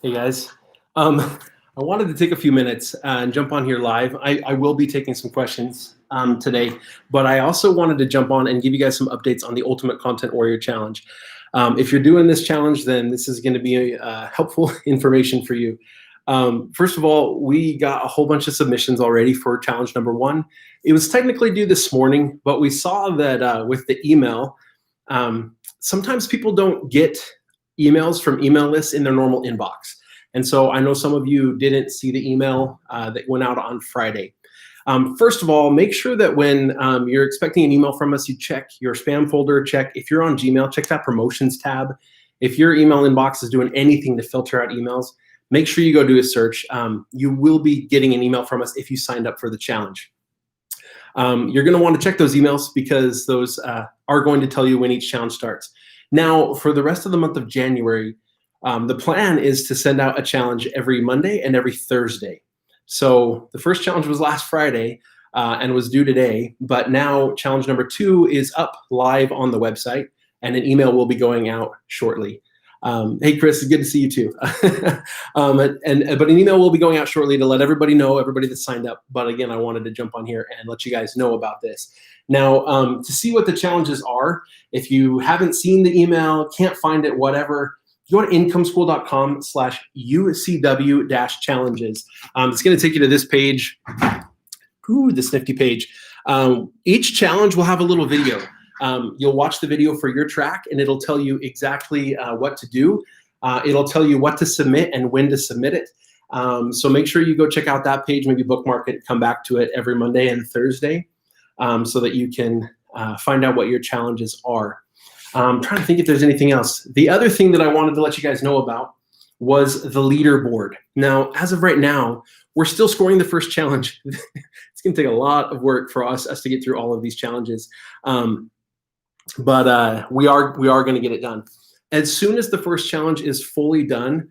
Hey guys, I wanted to take a few minutes and jump on here live. I will be taking some questions today, but I also wanted to jump on and give you guys some updates on the Ultimate Content Warrior Challenge. If you're doing this challenge, then this is going to be helpful information for you. First of all, we got a whole bunch of submissions already for challenge number 1. It was technically due this morning, but we saw that with the email, sometimes people don't get emails from email lists in their normal inbox. And so I know some of you didn't see the email that went out on Friday. First of all, make sure that when you're expecting an email from us, you check your spam folder, check if you're on Gmail, check that promotions tab. If your email inbox is doing anything to filter out emails, make sure you go do a search. You will be getting an email from us if you signed up for the challenge. You're going to want to check those emails because those are going to tell you when each challenge starts. Now, for the rest of the month of January, the plan is to send out a challenge every Monday and every Thursday. So the first challenge was last Friday and was due today, but now challenge number 2 is up live on the website, and an email will be going out shortly. Hey, Chris, it's good to see you too. But an email will be going out shortly to let everybody know, everybody that signed up. But again, I wanted to jump on here and let you guys know about this. Now, to see what the challenges are, if you haven't seen the email, can't find it, whatever, go to incomeschool.com/UCW-challenges. It's going to take you to this page. Ooh, this nifty page. Each challenge will have a little video. You'll watch the video for your track, and it'll tell you exactly what to do. It'll tell you what to submit and when to submit it. So make sure you go check out that page, maybe bookmark it, come back to it every Monday and Thursday so that you can find out what your challenges are. I'm trying to think if there's anything else. The other thing that I wanted to let you guys know about was the leaderboard. Now, as of right now, we're still scoring the first challenge. It's going to take a lot of work for us to get through all of these challenges. But we are going to get it done. As soon as the first challenge is fully done,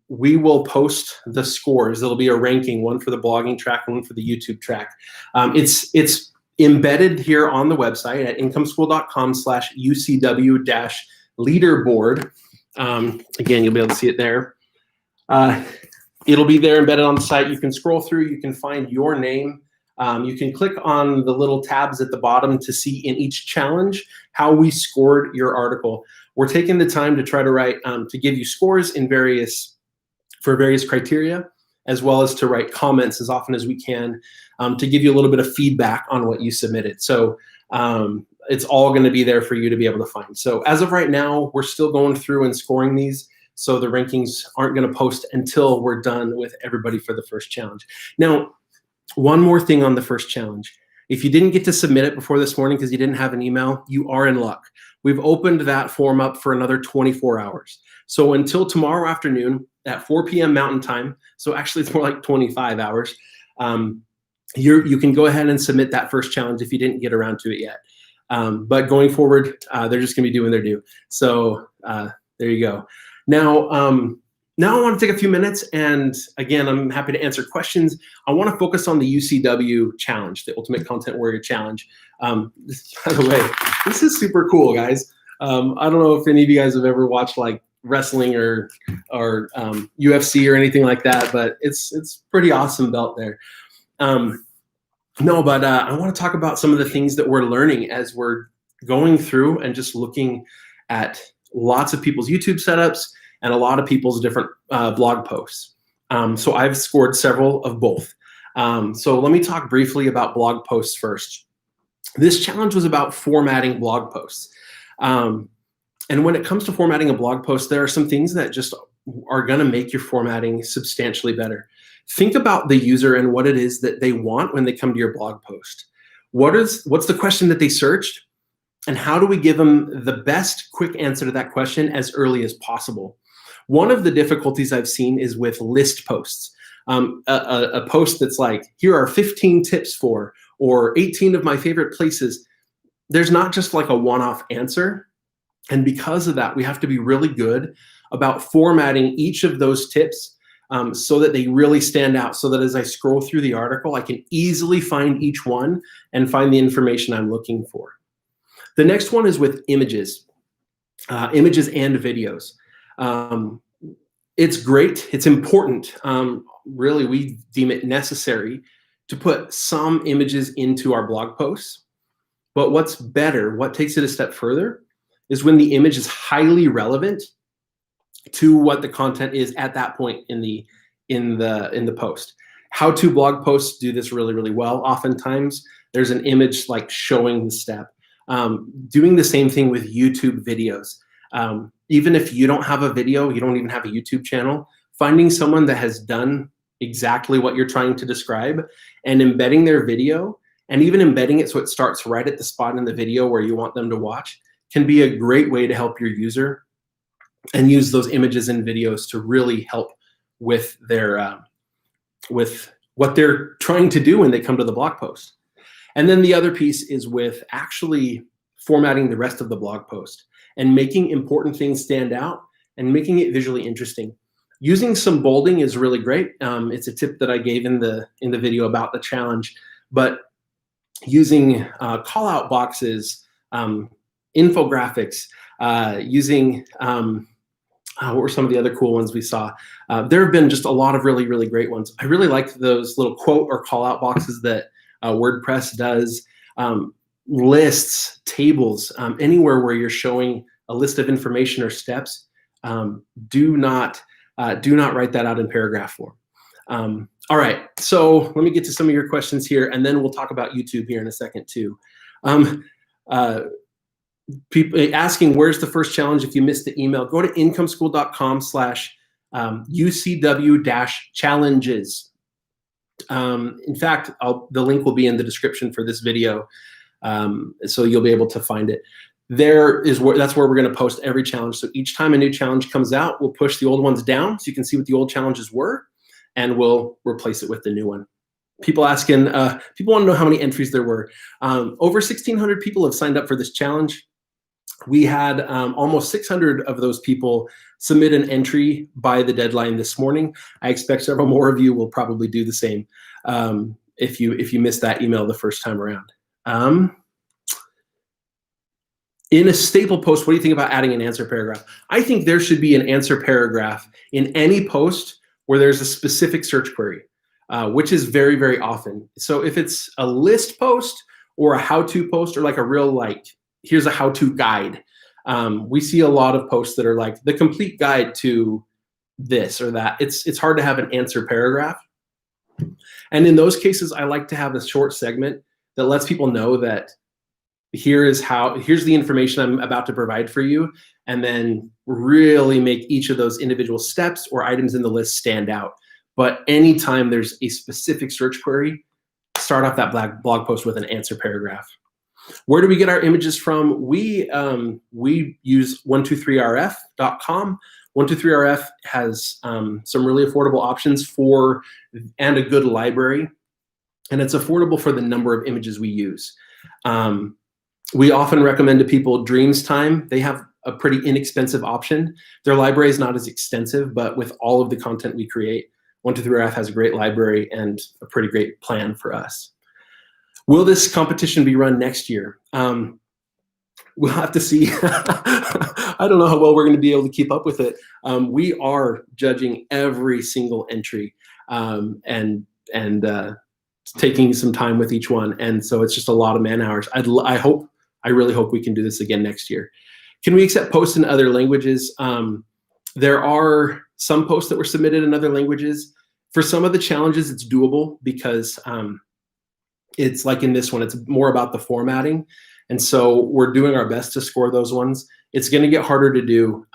we will post the scores. There'll be a ranking, one for the blogging track and one for the YouTube track. It's embedded here on the website at incomeschool.com/UCW-leaderboard. Again, you'll be able to see it there. It'll be there embedded on the site. You can scroll through, you can find your name. You can click on the little tabs at the bottom to see in each challenge how we scored your article. We're taking the time to try to write, to give you scores in for various criteria, as well as to write comments as often as we can to give you a little bit of feedback on what you submitted. So it's all going to be there for you to be able to find. So as of right now, we're still going through and scoring these. So the rankings aren't going to post until we're done with everybody for the first challenge. Now, one more thing on the first challenge. If you didn't get to submit it before this morning because you didn't have an email, you are in luck. We've opened that form up for another 24 hours. So until tomorrow afternoon at 4 p.m. Mountain Time, so actually it's more like 25 hours, you can go ahead and submit that first challenge if you didn't get around to it yet. But going forward, they're just going to be doing their due. So there you go. Now I want to take a few minutes, and again, I'm happy to answer questions. I want to focus on the UCW challenge, the Ultimate Content Warrior Challenge. By the way, this is super cool, guys. I don't know if any of you guys have ever watched like wrestling or UFC or anything like that, but it's pretty awesome belt there. I want to talk about some of the things that we're learning as we're going through and just looking at lots of people's YouTube setups and a lot of people's different blog posts. So I've scored several of both. So let me talk briefly about blog posts first. This challenge was about formatting blog posts. And when it comes to formatting a blog post, there are some things that just are going to make your formatting substantially better. Think about the user and what it is that they want when they come to your blog post. What's the question that they searched? And how do we give them the best quick answer to that question as early as possible? One of the difficulties I've seen is with list posts. A post that's like, here are 15 tips for, or 18 of my favorite places. There's not just like a one-off answer. And because of that, we have to be really good about formatting each of those tips so that they really stand out, so that as I scroll through the article, I can easily find each one and find the information I'm looking for. The next one is with images, images and videos. It's great. It's important. Really, we deem it necessary to put some images into our blog posts. But what's better, what takes it a step further, is when the image is highly relevant to what the content is at that point in the post. How-to blog posts do this really, really well. Oftentimes, there's an image like showing the step. Doing the same thing with YouTube videos. Even if you don't have a video, you don't even have a YouTube channel, finding someone that has done exactly what you're trying to describe and embedding their video, and even embedding it so it starts right at the spot in the video where you want them to watch, can be a great way to help your user and use those images and videos to really help with their with what they're trying to do when they come to the blog post. And then the other piece is with actually formatting the rest of the blog post and making important things stand out and making it visually interesting. Using some bolding is really great. It's a tip that I gave in the video about the challenge, but using call-out boxes, infographics, using what were some of the other cool ones we saw? There have been just a lot of really, really great ones. I really liked those little quote or call-out boxes that WordPress does. Lists, tables, anywhere where you're showing a list of information or steps, do not write that out in paragraph form. All right, so let me get to some of your questions here, and then we'll talk about YouTube here in a second too. People asking, where's the first challenge? If you missed the email, go to incomeschool.com/UCW-challenges. In fact, the link will be in the description for this video, so you'll be able to find it. That's where we're going to post every challenge. So each time a new challenge comes out, we'll push the old ones down so you can see what the old challenges were, and we'll replace it with the new one. People asking, people want to know how many entries there were. Over 1,600 people have signed up for this challenge. We had almost 600 of those people submit an entry by the deadline this morning. I expect several more of you will probably do the same if you missed that email the first time around. In a staple post, what do you think about adding an answer paragraph? I think there should be an answer paragraph in any post where there's a specific search query, which is very, very often. So if it's a list post or a how-to post or like a real here's a how-to guide, we see a lot of posts that are like the complete guide to this or that. It's hard to have an answer paragraph. And in those cases, I like to have a short segment that lets people know that here's the information I'm about to provide for you, and then really make each of those individual steps or items in the list stand out. But anytime there's a specific search query, start off that blog post with an answer paragraph. Where do we get our images from? We use 123rf.com. 123rf has some really affordable options and a good library, and it's affordable for the number of images we use. We often recommend to people Dreamstime. They have a pretty inexpensive option. Their library is not as extensive, but with all of the content we create, 123rf has a great library and a pretty great plan for us. Will this competition be run next year? We'll have to see. I don't know how well we're going to be able to keep up with it. We are judging every single entry and taking some time with each one. And so it's just a lot of man hours. I really hope we can do this again next year. Can we accept posts in other languages? There are some posts that were submitted in other languages. For some of the challenges, it's doable because it's like in this one, it's more about the formatting. And so we're doing our best to score those ones. It's going to get harder to do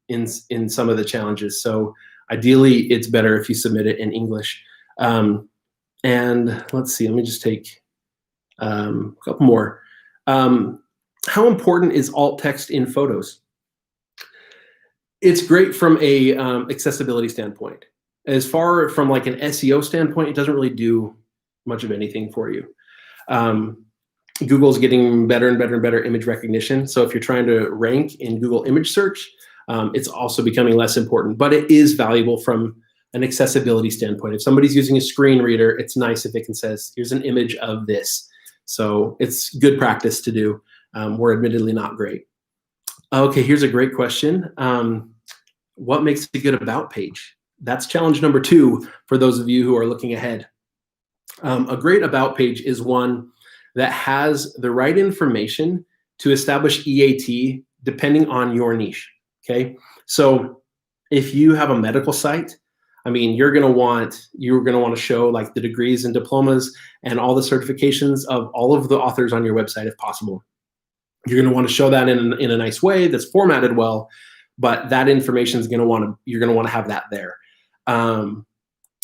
in some of the challenges. So ideally, it's better if you submit it in English. And let's see, let me just take a couple more. How important is alt text in photos? It's great from a accessibility standpoint. As far from like an SEO standpoint, it doesn't really do much of anything for you. Google's getting better and better and better image recognition. So if you're trying to rank in Google image search, it's also becoming less important, but it is valuable from an accessibility standpoint. If somebody's using a screen reader, it's nice if it can says, here's an image of this. So it's good practice to do. We're admittedly not great. Okay, here's a great question. what makes a good about page? That's challenge number 2 for those of you who are looking ahead. A great about page is one that has the right information to establish EAT depending on your niche, okay? So if you have a medical site, I mean, you're gonna want to show like the degrees and diplomas and all the certifications of all of the authors on your website if possible. You're gonna want to show that in a nice way that's formatted well, but that information is you're gonna want to have that there.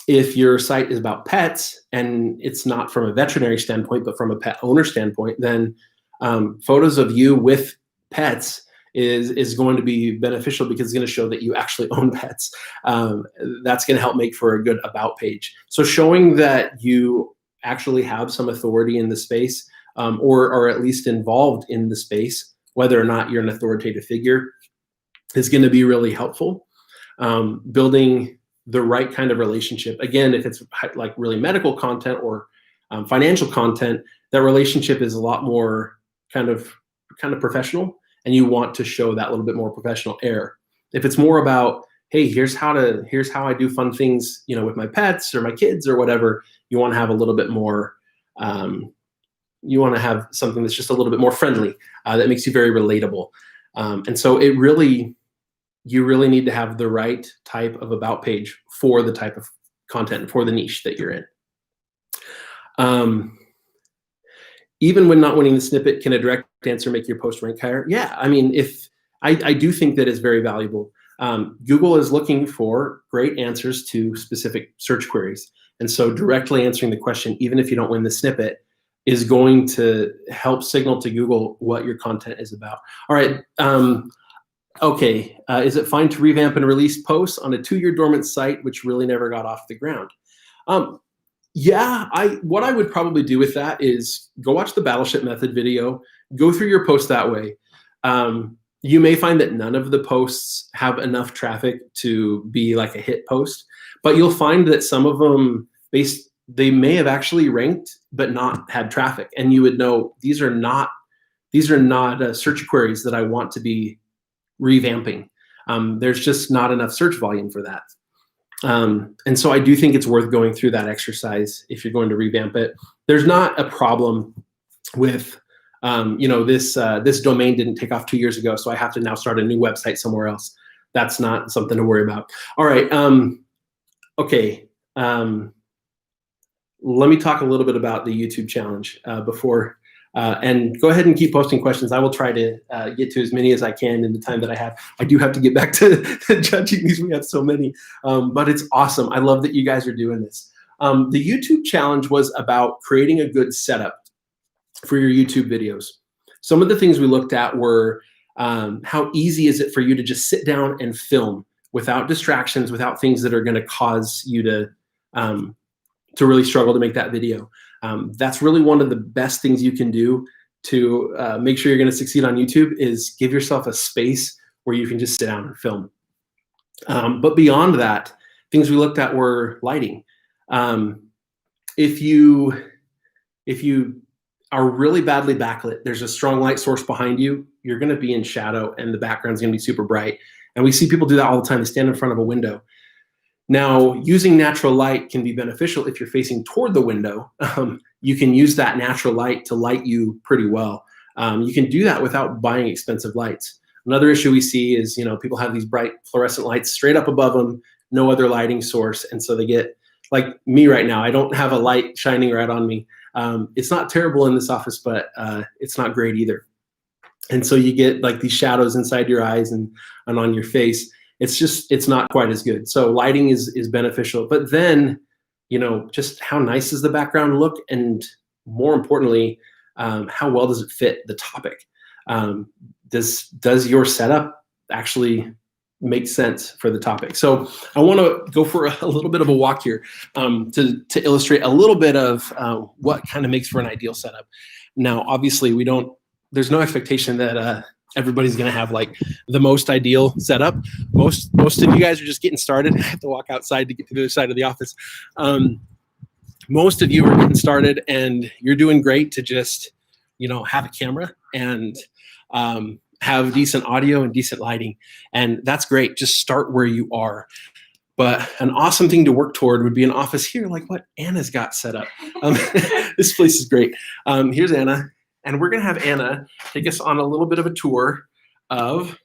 If your site is about pets and it's not from a veterinary standpoint, but from a pet owner standpoint, then photos of you with pets is going to be beneficial because it's going to show that you actually own pets. That's going to help make for a good about page. So showing that you actually have some authority in the space, or at least involved in the space, whether or not you're an authoritative figure, is going to be really helpful. Building the right kind of relationship. Again, if it's like really medical content or financial content, that relationship is a lot more kind of professional, and you want to show that little bit more professional air. If it's more about, hey, here's how I do fun things, with my pets or my kids or whatever, you want to have a little bit more. You want to have something that's just a little bit more friendly, that makes you very relatable. And so you really need to have the right type of about page for the type of content, for the niche that you're in. Even when not winning the snippet, can a direct answer make your post rank higher? Yeah, I mean, I do think that is very valuable. Google is looking for great answers to specific search queries. And so directly answering the question, even if you don't win the snippet, is going to help signal to Google what your content is about. All right. Okay, is it fine to revamp and release posts on a 2-year dormant site which really never got off the ground? Yeah, what I would probably do with that is go watch the Battleship Method video, go through your post that way. You may find that none of the posts have enough traffic to be like a hit post, but you'll find that some of them, they may have actually ranked but not had traffic, and you would know these are not search queries that I want to be revamping. There's just not enough search volume for that. And so I do think it's worth going through that exercise if you're going to revamp it. There's not a problem with, this domain didn't take off 2 years ago, so I have to now start a new website somewhere else. That's not something to worry about. All right. Okay. Let me talk a little bit about the YouTube challenge before. And go ahead and keep posting questions. I will try to get to as many as I can in the time that I have. I do have to get back to judging these. We have so many, but it's awesome. I love that you guys are doing this. The YouTube challenge was about creating a good setup for your YouTube videos. Some of the things we looked at were how easy is it for you to just sit down and film without distractions, without things that are going to cause you to really struggle to make that video. That's really one of the best things you can do to make sure you're going to succeed on YouTube, is give yourself a space where you can just sit down and film. But beyond that, things we looked at were lighting. If you are really badly backlit, there's a strong light source behind you, you're going to be in shadow and the background's going to be super bright. And we see people do that all the time. They stand in front of a window. Now, using natural light can be beneficial if you're facing toward the window. You can use that natural light to light you pretty well. You can do that without buying expensive lights. Another issue we see is, people have these bright fluorescent lights straight up above them, no other lighting source. And so they get, like me right now, I don't have a light shining right on me. It's not terrible in this office, but it's not great either. And so you get like these shadows inside your eyes and on your face. It's not quite as good. So lighting is beneficial, but then, just how nice does the background look? And more importantly, how well does it fit the topic? Does your setup actually make sense for the topic? So I want to go for a little bit of a walk here to illustrate a little bit of what kind of makes for an ideal setup. Now, obviously there's no expectation that everybody's going to have like the most ideal setup. Most of you guys are just getting started. I have to walk outside to get to the other side of the office. Most of you are getting started and you're doing great to just, have a camera and have decent audio and decent lighting. And that's great. Just start where you are. But an awesome thing to work toward would be an office here, like what Anna's got set up. This place is great. Here's Anna. And we're going to have Anna take us on a little bit of a tour of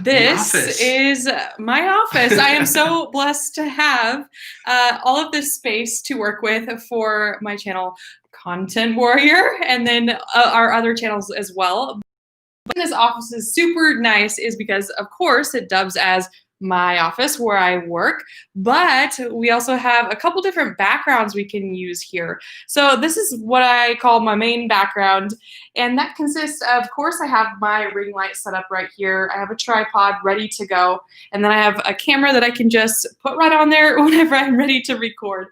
this is my office. I am so blessed to have all of this space to work with for my channel, Content Warrior, and then our other channels as well. But this office is super nice is because, of course, it dubs as my office where I work, but we also have a couple different backgrounds we can use here. So this is what I call my main background, and that consists of course, I have my ring light set up right here. I have a tripod ready to go, and then I have a camera that I can just put right on there whenever I'm ready to record.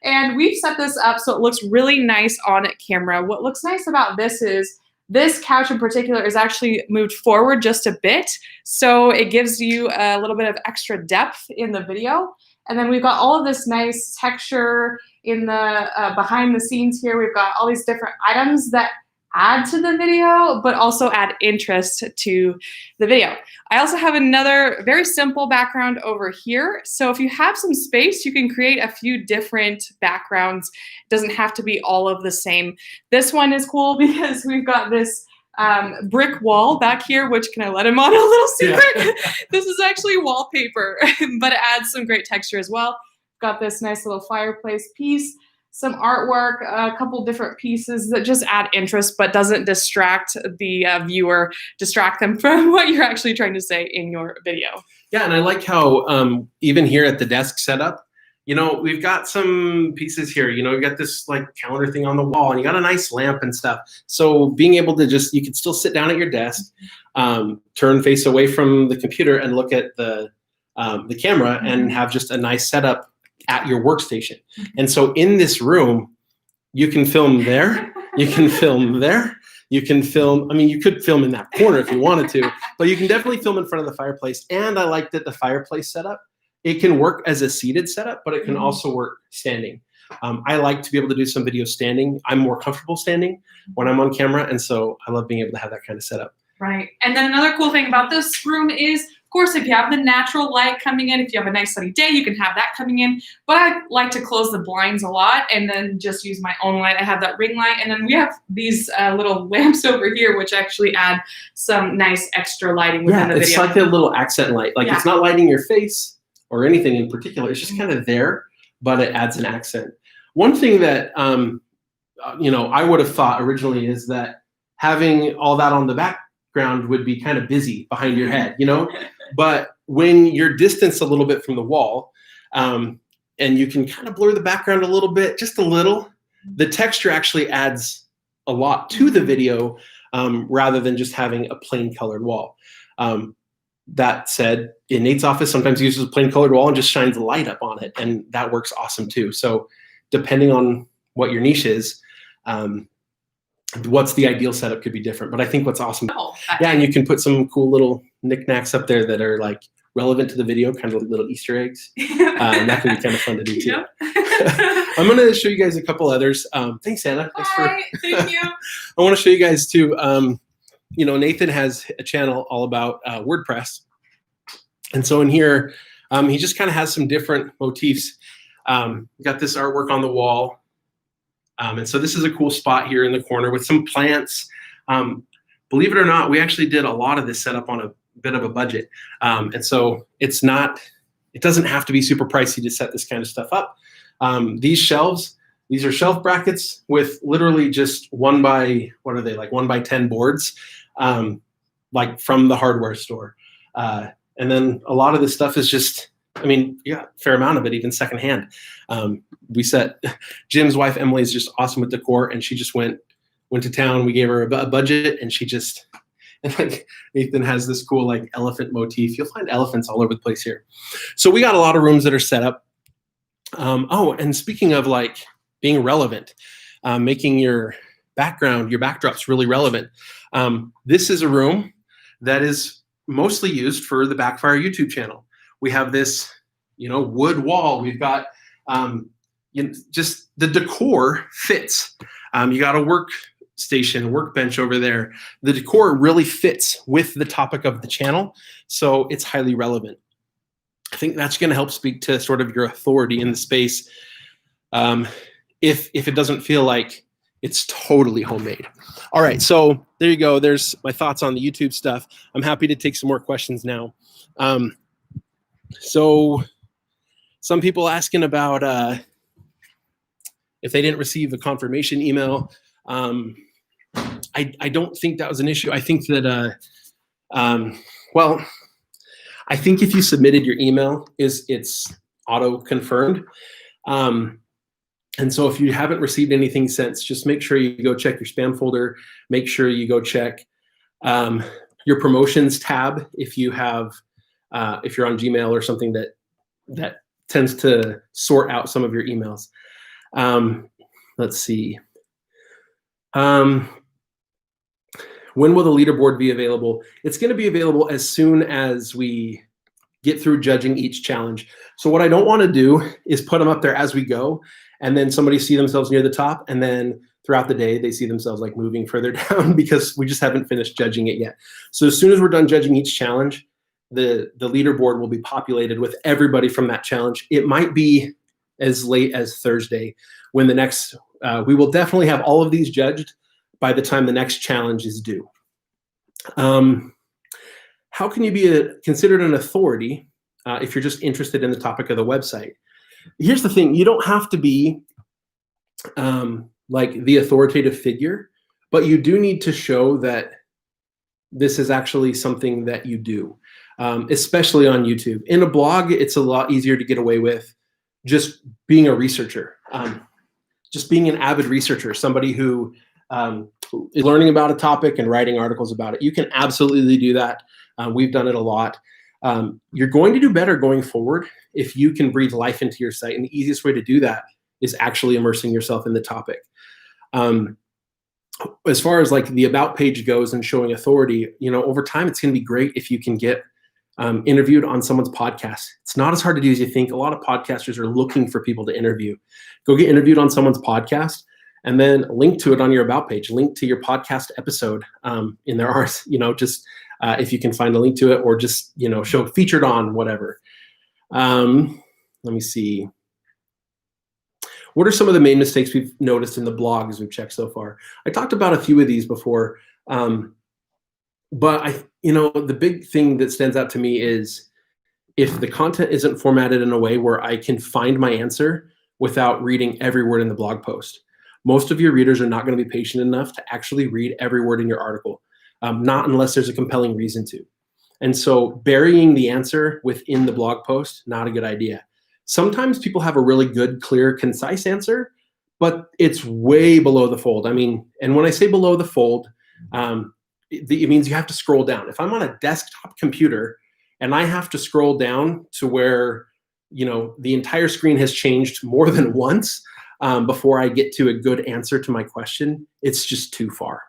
And we've set this up so it looks really nice on camera. What looks nice about this is this couch in particular is actually moved forward just a bit, so it gives you a little bit of extra depth in the video. And then we've got all of this nice texture in the behind the scenes here. We've got all these different items that add to the video, but also add interest to the video. I also have another very simple background over here. So if you have some space, you can create a few different backgrounds. It doesn't have to be all of the same. This one is cool because we've got this brick wall back here, which, can I let him on a little secret? Yeah. This is actually wallpaper, but it adds some great texture as well. Got this nice little fireplace piece, some artwork, a couple different pieces that just add interest but doesn't distract the viewer, distract them from what you're actually trying to say in your video. Yeah, and I like how even here at the desk setup, you know, we've got some pieces here. You know, we've got this like calendar thing on the wall, and you got a nice lamp and stuff. So being able to just, you can still sit down at your desk, turn face away from the computer and look at the camera and have just a nice setup at your workstation. And so in this room, you can film there, you can film there, you can film, I mean, you could film in that corner if you wanted to, but you can definitely film in front of the fireplace. And I like that the fireplace setup, it can work as a seated setup, but it can also work standing. I like to be able to do some video standing. I'm more comfortable standing when I'm on camera, and so I love being able to have that kind of setup. Right. And then another cool thing about this room is, of course, if you have the natural light coming in, if you have a nice sunny day, you can have that coming in. But I like to close the blinds a lot and then just use my own light. I have that ring light. And then we have these little lamps over here, which actually add some nice extra lighting within the video. It's like a little accent light. Like it's not lighting your face or anything in particular. It's just kind of there, but it adds an accent. One thing that, you know, I would have thought originally is that having all that on the background would be kind of busy behind your head, you know? But when you're distanced a little bit from the wall, and you can kind of blur the background a little bit, just a little, the texture actually adds a lot to the video rather than just having a plain colored wall. That said, in Nate's office, sometimes he uses a plain colored wall and just shines a light up on it, and that works awesome too. So depending on what your niche is, what's the ideal setup could be different. But I think what's awesome, yeah, and you can put some cool little knickknacks up there that are like relevant to the video, kind of little Easter eggs. That can be kind of fun to do too. I'm going to show you guys a couple others. Thanks, Anna. Hi, thank you. I want to show you guys too. You know, Nathan has a channel all about WordPress. And so in here, he just kind of has some different motifs. Got this artwork on the wall. And so this is a cool spot here in the corner with some plants. Believe it or not, we actually did a lot of this setup on a bit of a budget. And so it doesn't have to be super pricey to set this kind of stuff up. These shelves, these are shelf brackets with literally just 1 by 10 boards, like from the hardware store. And then a lot of this stuff is just, I mean, yeah, fair amount of it, even secondhand. Jim's wife, Emily, is just awesome with decor, and she just went to town. We gave her a budget, and and like Nathan has this cool like elephant motif. You'll find elephants all over the place here. So we got a lot of rooms that are set up. Oh, and speaking of like being relevant, making your backdrops really relevant. This is a room that is mostly used for the Backfire YouTube channel. We have this, you know, wood wall. We've got just the decor fits. You got to work workstation, workbench over there. The decor really fits with the topic of the channel, so it's highly relevant. I think that's going to help speak to sort of your authority in the space. If it doesn't feel like it's totally homemade. All right, so there you go. There's my thoughts on the YouTube stuff. I'm happy to take some more questions now. So some people asking about if they didn't receive a confirmation email. I don't think that was an issue. I think that, well, I think if you submitted your email, it's auto-confirmed. And so if you haven't received anything since, just make sure you go check your spam folder. Make sure you go check your promotions tab if you have, if you're on Gmail or something that tends to sort out some of your emails. Let's see. When will the leaderboard be available? It's going to be available as soon as we get through judging each challenge. So what I don't want to do is put them up there as we go, and then somebody see themselves near the top, and then throughout the day they see themselves like moving further down because we just haven't finished judging it yet. So as soon as we're done judging each challenge, the leaderboard will be populated with everybody from that challenge. It might be as late as Thursday when the next, we will definitely have all of these judged by the time the next challenge is due. How can you be considered an authority if you're just interested in the topic of the website? Here's the thing, you don't have to be like the authoritative figure, but you do need to show that this is actually something that you do, especially on YouTube. In a blog, it's a lot easier to get away with just being a researcher, just being an avid researcher, somebody who is learning about a topic and writing articles about it. You can absolutely do that. We've done it a lot. You're going to do better going forward if you can breathe life into your site. And the easiest way to do that is actually immersing yourself in the topic. As far as like the about page goes and showing authority, you know, over time, it's going to be great if you can get interviewed on someone's podcast. It's not as hard to do as you think. A lot of podcasters are looking for people to interview. Go get interviewed on someone's podcast and then link to it on your about page, link to your podcast episode in their arts, you know, just if you can find a link to it, or just, you know, show featured on whatever. Let me see. What are some of the main mistakes we've noticed in the blog as we've checked so far? I talked about a few of these before, but you know, the big thing that stands out to me is if the content isn't formatted in a way where I can find my answer without reading every word in the blog post. Most of your readers are not going to be patient enough to actually read every word in your article, not unless there's a compelling reason to. And so burying the answer within the blog post, not a good idea. Sometimes people have a really good, clear, concise answer, but it's way below the fold. I mean, and when I say below the fold, it means you have to scroll down. If I'm on a desktop computer and I have to scroll down to where, you know, the entire screen has changed more than once before I get to a good answer to my question, it's just too far.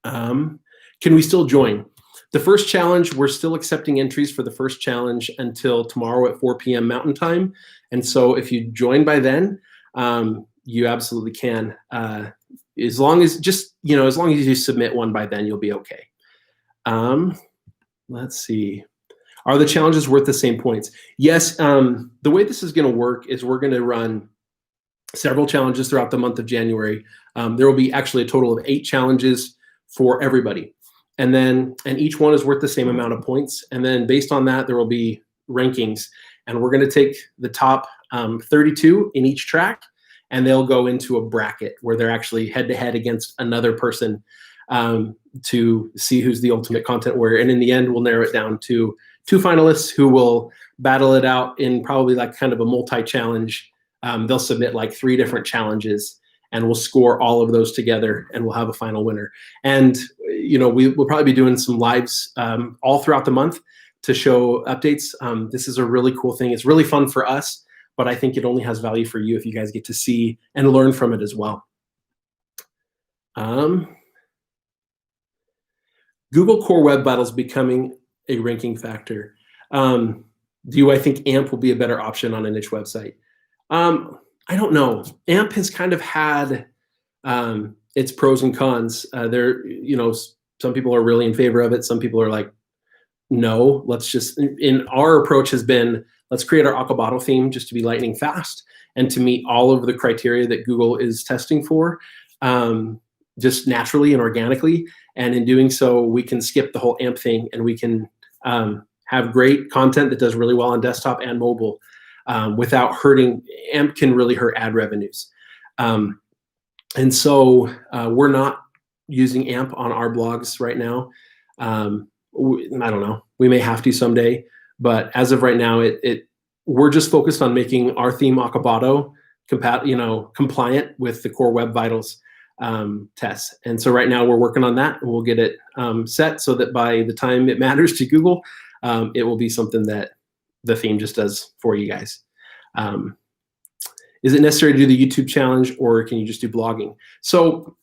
Can we still join? The first challenge, we're still accepting entries for the first challenge until tomorrow at 4 p.m. Mountain Time. And so if you join by then, you absolutely can. As long as you submit one by then, you'll be okay. Let's see. Are the challenges worth the same points? Yes. The way this is going to work is we're going to run several challenges throughout the month of January. There will be actually a total of 8 challenges for everybody. And each one is worth the same amount of points. And then based on that, there will be rankings. And we're going to take the top 32 in each track, and they'll go into a bracket where they're actually head-to-head against another person to see who's the ultimate content warrior. And in the end, we'll narrow it down to 2 finalists who will battle it out in probably like kind of a multi-challenge. They'll submit like 3 different challenges, and we'll score all of those together, and we'll have a final winner. And you know, we'll probably be doing some lives all throughout the month to show updates. This is a really cool thing. It's really fun for us, but I think it only has value for you if you guys get to see and learn from it as well. Google Core Web Battles becoming a ranking factor. Do I think AMP will be a better option on a niche website? I don't know. AMP has kind of had it's pros and cons. There, some people are really in favor of it. Some people are like, no, in our approach has been, let's create our Aquabato theme just to be lightning fast and to meet all of the criteria that Google is testing for, just naturally and organically. And in doing so, we can skip the whole AMP thing, and we can have great content that does really well on desktop and mobile without hurting. AMP can really hurt ad revenues. And so we're not using AMP on our blogs right now. I don't know. We may have to someday, but as of right now, we're just focused on making our theme Aquabato compliant with the core Web Vitals tests. And so right now we're working on that, and we'll get it set so that by the time it matters to Google, it will be something that the theme just does for you guys. Is it necessary to do the YouTube challenge, or can you just do blogging? So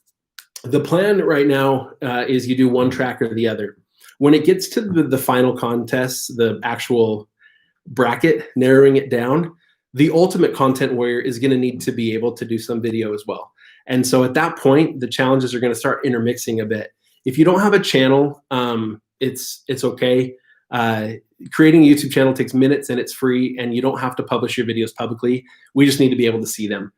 the plan right now is you do one track or the other. When it gets to the final contests, the actual bracket, narrowing it down, the ultimate content warrior is going to need to be able to do some video as well. And so at that point, the challenges are going to start intermixing a bit. If you don't have a channel, it's okay. Creating a YouTube channel takes minutes, and it's free, and you don't have to publish your videos publicly. We just need to be able to see them.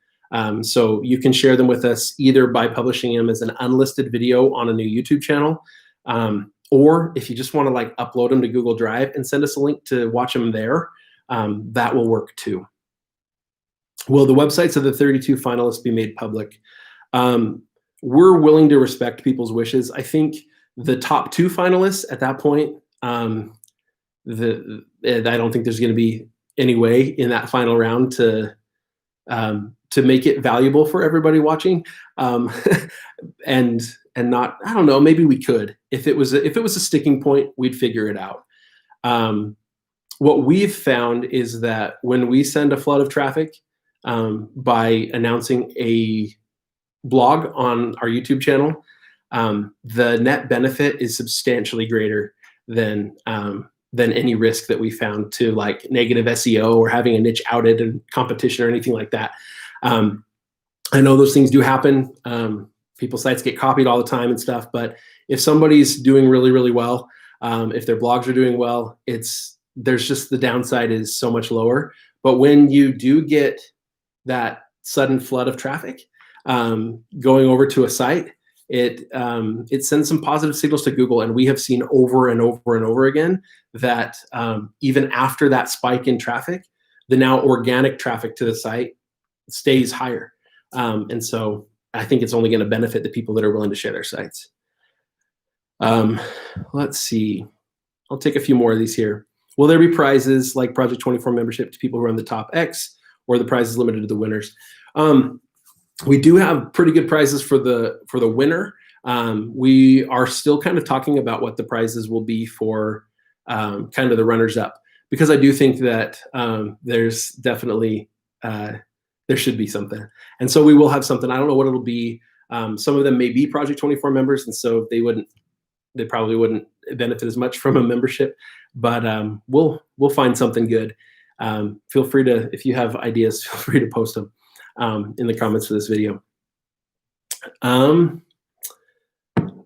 So you can share them with us either by publishing them as an unlisted video on a new YouTube channel, or if you just want to like upload them to Google Drive and send us a link to watch them there, that will work too. Will the websites of the 32 finalists be made public? We're willing to respect people's wishes. I think the top 2 finalists at that point, I don't think there's going to be any way in that final round to make it valuable for everybody watching, and not, I don't know, maybe we could. If it was a sticking point, we'd figure it out. What we've found is that when we send a flood of traffic by announcing a blog on our YouTube channel, the net benefit is substantially greater than any risk that we found to like negative SEO or having a niche outed in competition or anything like that. I know those things do happen. People's sites get copied all the time and stuff, but if somebody's doing really, really well, if their blogs are doing well, there's just the downside is so much lower. But when you do get that sudden flood of traffic going over to a site, it sends some positive signals to Google, and we have seen over and over and over again that even after that spike in traffic, the now organic traffic to the site stays higher. And so I think it's only going to benefit the people that are willing to share their sites. Let's see. I'll take a few more of these here. Will there be prizes like Project 24 membership to people who are in the top X, or the prize is limited to the winners? We do have pretty good prizes for the winner. We are still kind of talking about what the prizes will be for kind of the runners up, because I do think that there's definitely there should be something, and so we will have something. I don't know what it'll be. Some of them may be Project 24 members, and so they probably wouldn't benefit as much from a membership, but we'll find something good. Feel free to, if you have ideas, feel free to post them in the comments for this video. All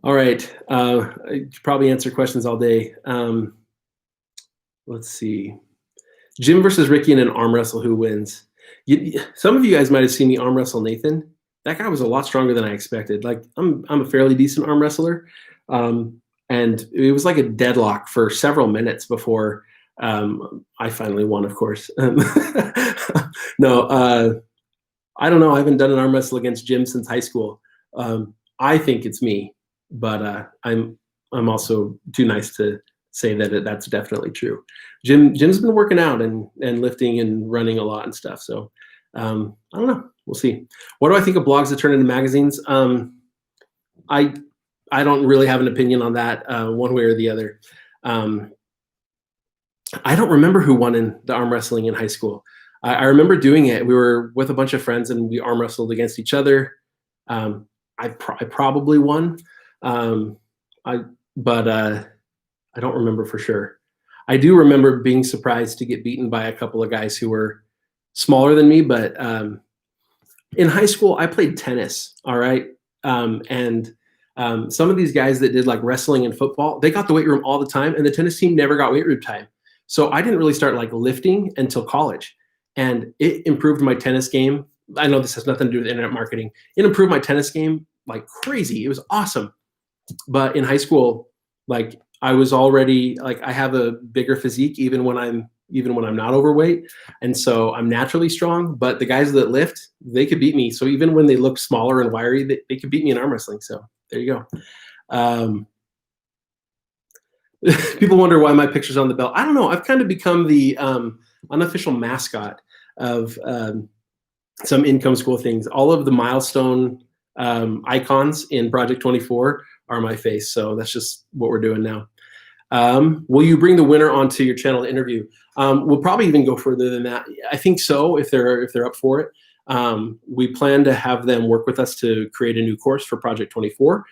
right, I could probably answer questions all day. Let's see. Jim versus Ricky in an arm wrestle, who wins? Some of you guys might have seen me arm wrestle Nathan. That guy was a lot stronger than I expected. Like I'm a fairly decent arm wrestler. And it was like a deadlock for several minutes before I finally won, of course. No, I don't know. I haven't done an arm wrestle against Jim since high school. I think it's me, but I'm also too nice to say that that's definitely true. Jim's been working out and lifting and running a lot and stuff. So I don't know. We'll see. What do I think of blogs that turn into magazines? I don't really have an opinion on that one way or the other. I don't remember who won in the arm wrestling in high school. I remember doing it. We were with a bunch of friends and we arm wrestled against each other. I probably won, but I don't remember for sure. I do remember being surprised to get beaten by a couple of guys who were smaller than me, but in high school, I played tennis, all right? And some of these guys that did like wrestling and football, they got the weight room all the time, and the tennis team never got weight room time. So I didn't really start like lifting until college, and it improved my tennis game. I know this has nothing to do with internet marketing. It improved my tennis game like crazy. It was awesome. But in high school, like I was already like, I have a bigger physique even when I'm not overweight. And so I'm naturally strong, but the guys that lift, they could beat me. So even when they look smaller and wiry, they could beat me in arm wrestling. So there you go. People wonder why my picture's on the belt. I don't know. I've kind of become the unofficial mascot of some income school things. All of the milestone icons in Project 24 are my face. So that's just what we're doing now. Will you bring the winner onto your channel to interview? We'll probably even go further than that. I think so, if they're up for it. We plan to have them work with us to create a new course for Project 24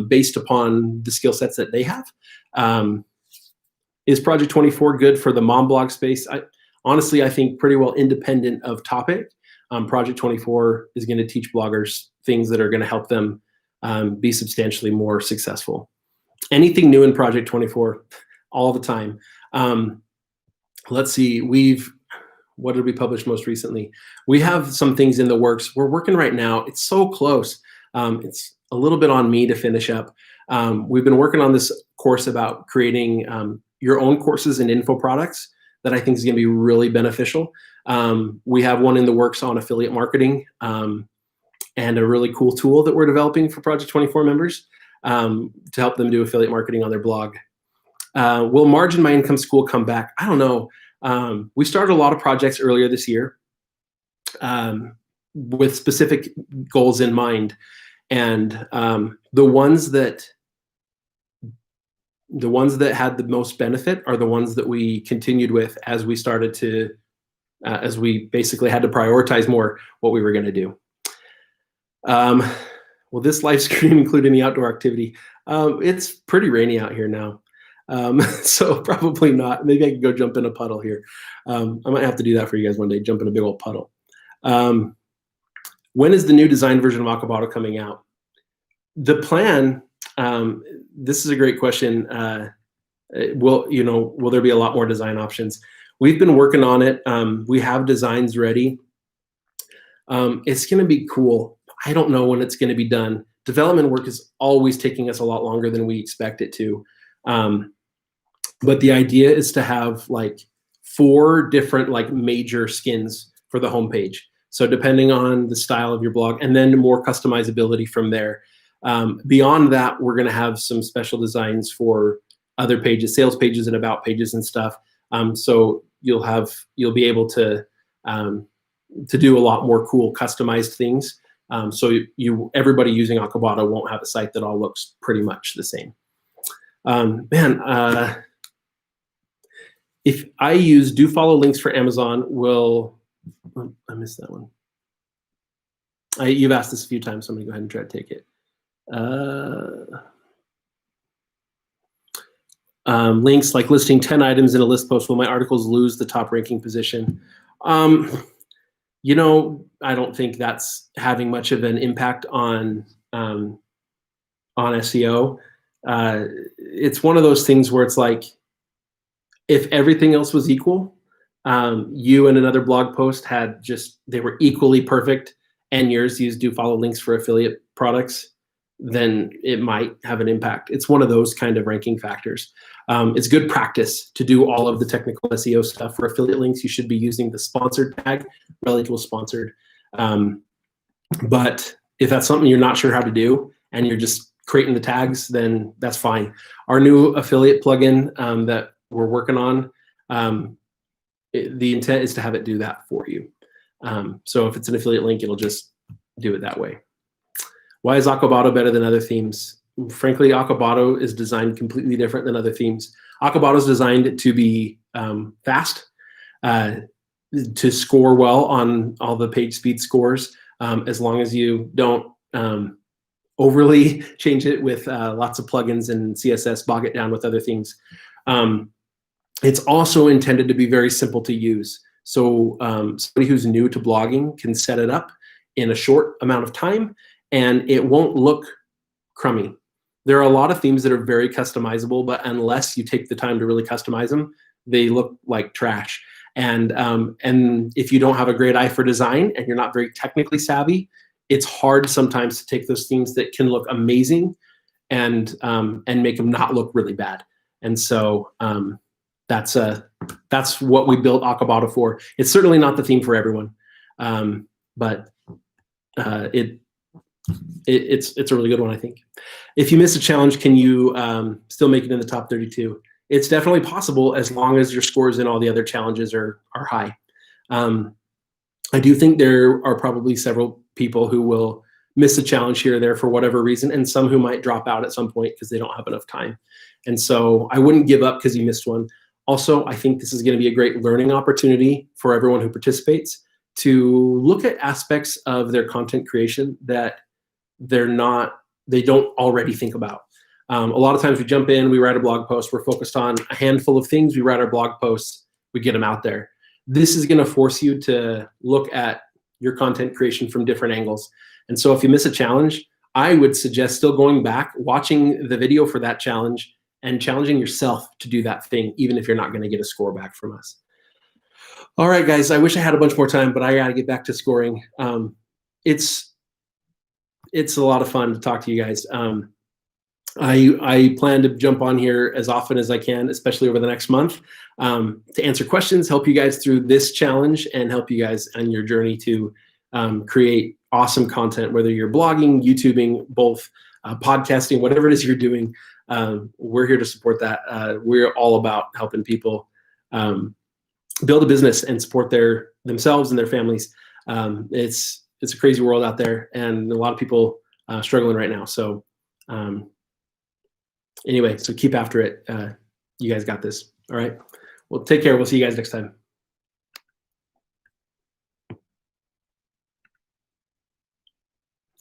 based upon the skill sets that they have. Is Project 24 good for the mom blog space? Honestly, I think pretty well independent of topic. Project 24 is going to teach bloggers things that are going to help them be substantially more successful. Anything new in Project 24, all the time. Let's see, what did we publish most recently? We have some things in the works. We're working right now. It's so close. It's a little bit on me to finish up. We've been working on this course about creating your own courses and info products that I think is going to be really beneficial. We have one in the works on affiliate marketing and a really cool tool that we're developing for Project 24 members to help them do affiliate marketing on their blog. Will Margin My Income School come back? I don't know. We started a lot of projects earlier this year with specific goals in mind. And the ones that had the most benefit are the ones that we continued with as we started to, as we basically had to prioritize more what we were going to do. Will this live stream include any outdoor activity? It's pretty rainy out here now. So probably not. Maybe I could go jump in a puddle here. I might have to do that for you guys one day, jump in a big old puddle. When is the new design version of Aquabato coming out? The plan, this is a great question. Will there be a lot more design options? We've been working on it. We have designs ready. It's going to be cool. I don't know when it's going to be done. Development work is always taking us a lot longer than we expect it to. But the idea is to have like 4 different like major skins for the homepage. So depending on the style of your blog, and then more customizability from there. Beyond that, we're going to have some special designs for other pages, sales pages and about pages and stuff. So you'll be able to do a lot more cool customized things. So everybody using Aquabato won't have a site that all looks pretty much the same. If I use do follow links for Amazon, I missed that one. You've asked this a few times, so I'm gonna go ahead and try to take it. Links like listing 10 items in a list post, will my articles lose the top ranking position? I don't think that's having much of an impact on SEO. It's one of those things where it's like, if everything else was equal, you and another blog post they were equally perfect, and yours used do follow links for affiliate products, then it might have an impact. It's one of those kind of ranking factors. It's good practice to do all of the technical SEO stuff. For affiliate links, you should be using the sponsored tag, relative sponsored. But if that's something you're not sure how to do and you're just creating the tags, then that's fine. Our new affiliate plugin that we're working on, the intent is to have it do that for you. So if it's an affiliate link, it'll just do it that way. Why is Aquabato better than other themes? Frankly, Aquabato is designed completely different than other themes. Aquabato is designed to be fast, to score well on all the page speed scores, as long as you don't overly change it with lots of plugins and CSS, bog it down with other things. It's also intended to be very simple to use. So somebody who's new to blogging can set it up in a short amount of time and it won't look crummy. There are a lot of themes that are very customizable, but unless you take the time to really customize them, they look like trash. And if you don't have a great eye for design and you're not very technically savvy, it's hard sometimes to take those themes that can look amazing and make them not look really bad. And so that's what we built Aquabato for. It's certainly not the theme for everyone, but it's a really good one, I think. If you miss a challenge, can you still make it in the top 32? It's definitely possible as long as your scores in all the other challenges are high. I do think there are probably several people who will miss a challenge here or there for whatever reason, and some who might drop out at some point because they don't have enough time. And so I wouldn't give up because you missed one. Also, I think this is going to be a great learning opportunity for everyone who participates to look at aspects of their content creation that they don't already think about. A lot of times we jump in, we write a blog post, we're focused on a handful of things, we write our blog posts, we get them out there. This is going to force you to look at your content creation from different angles. And so if you miss a challenge, I would suggest still going back, watching the video for that challenge, and challenging yourself to do that thing, even if you're not going to get a score back from us. All right, guys, I wish I had a bunch more time, but I got to get back to scoring. It's a lot of fun to talk to you guys. I plan to jump on here as often as I can, especially over the next month, to answer questions, help you guys through this challenge, and help you guys on your journey to create awesome content, whether you're blogging, YouTubing, both podcasting, whatever it is you're doing. We're here to support that. We're all about helping people build a business and support themselves and their families. It's a crazy world out there, and a lot of people struggling right now. So anyway, so keep after it. You guys got this. All right. Well, take care. We'll see you guys next time.